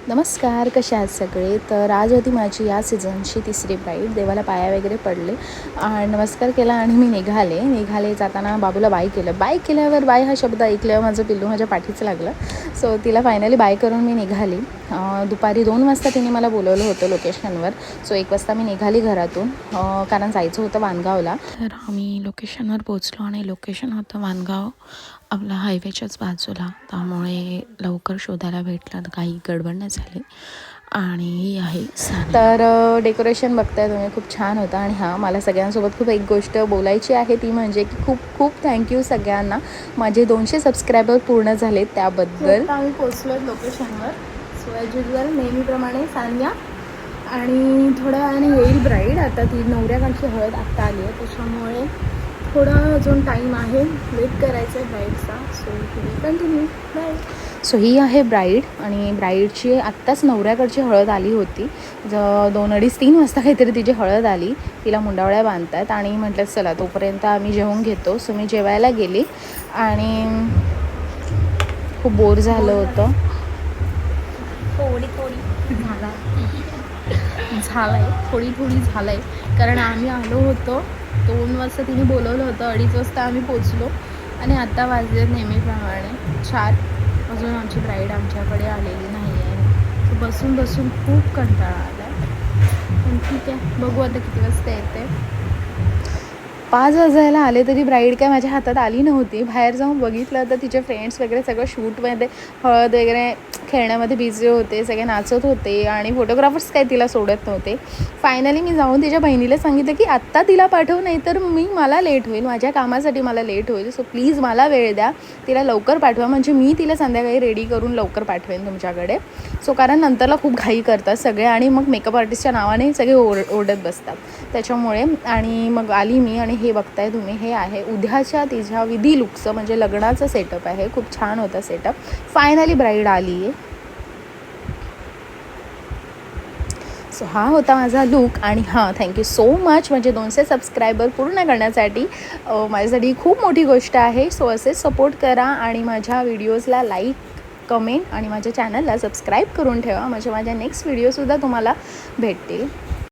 नमस्कार, कसे आहात सगळे. तर आज होती माझी या सीझनची तिसरी ब्राईड. देवाला पाया वगैरे पडले आणि नमस्कार केला आणि मी निघाले जाताना बाबूला बाय केलं. बाय केल्यावर बाय हा शब्द ऐकल्यावर माझं पिल्लू माझ्या पाठीच लागलं. सो तिला फायनली बाय करून मी निघाली. दुपारी 2 वाजता तिने मला बोलवलं होतं लोकेशनवर. सो 1 वाजता मी निघाली घरातून, कारण जायचं होतं वानगावला. तर आम्ही लोकेशनवर पोचलो आणि लोकेशन होतं वानगाव, आपला हायवेच्याच बाजूला. त्यामुळे लवकर शोधायला भेटलं, काही गडबड नाही झाली. आणि ही आहे तर डेकोरेशन बघताय तुम्ही, खूप छान होतं. आणि हां, मला सगळ्यांसोबत खूप एक गोष्ट बोलायची आहे, ती म्हणजे की खूप खूप थँक्यू सगळ्यांना. माझे 200 सबस्क्रायबर पूर्ण झाले त्याबद्दल. आम्ही पोचलो आहे लोकेशनवर. सो ॲज युजल नेहमीप्रमाणे सान्या आणि थोड्या वेळाने येईल ब्राईड. आता ती नवऱ्याकडची हळद आत्ता आली आहे, त्याच्यामुळे थोडा अजून टाईम आहे, वेट करायचा आहे ब्राईडचा. So continue by. सो ही आहे ब्राईड आणि ब्राईडची आत्ताच नवऱ्याकडची हळद आली होती. 2-2:30-3 वाजता काहीतरी तिची हळद आली. तिला मुंडावळ्या बांधतात आणि म्हटलं चला तोपर्यंत आम्ही जेवून घेतो. सो मी जेवायला गेली आणि खूप बोर झालं होतं. थोडी झालं आहे कारण आम्ही आलो होतो 2 वाजता, तिने बोलवलं होतं. 2:30 वाजता आम्ही पोचलो आणि आता वाजले नेहमीप्रमाणे 4. अजून आमची ब्राईड आमच्याकडे आलेली नाही आहे. बसून खूप कंटाळा आला आहे. पण ठीक आहे, बघू आता किती वाजता येते. 5 वाजायला आले तरी ब्राईड काय माझ्या हातात आली नव्हती. बाहेर जाऊन बघितलं तर तिचे फ्रेंड्स वगैरे सगळं शूटमध्ये, हळद वगैरे खेळण्यामध्ये बिझी होते, सगळे नाचत होते आणि फोटोग्राफर्स काय तिला सोडत नव्हते. फायनली मी जाऊन तिच्या बहिणीला सांगितलं की आत्ता तिला पाठव, नाही तर मला लेट होईल, माझ्या कामासाठी मला लेट होईल. सो प्लीज मला वेळ द्या, तिला लवकर पाठवा, म्हणजे मी तिला संध्याकाळी रेडी करून लवकर पाठवेन तुमच्याकडे. सो कारण नंतरला खूप घाई करतात सगळे आणि मग मेकअप आर्टिस्टच्या नावाने सगळे ओरडत बसतात त्याच्यामुळे. आणि मग आली मी आणि हे बघताय तुम्ही, हे आहे उद्याच्या तिच्या विधी लुकचं, म्हणजे लग्नाचं सेटअप आहे. खूप छान होता सेटअप. फायनली ब्राईड आली आहे. सो हा होता माझा लूक. आणि हां, थँक्यू सो मच, म्हणजे 200 सबस्क्रायबर पूर्ण करण्यासाठी माझ्यासाठी खूप मोठी गोष्ट आहे. सो असेच सपोर्ट करा आणि माझ्या व्हिडिओजला लाईक, कमेंट आणि माझ्या चॅनलला सबस्क्राईब करून ठेवा, म्हणजे माझ्या नेक्स्ट व्हिडिओसुद्धा तुम्हाला भेटतील.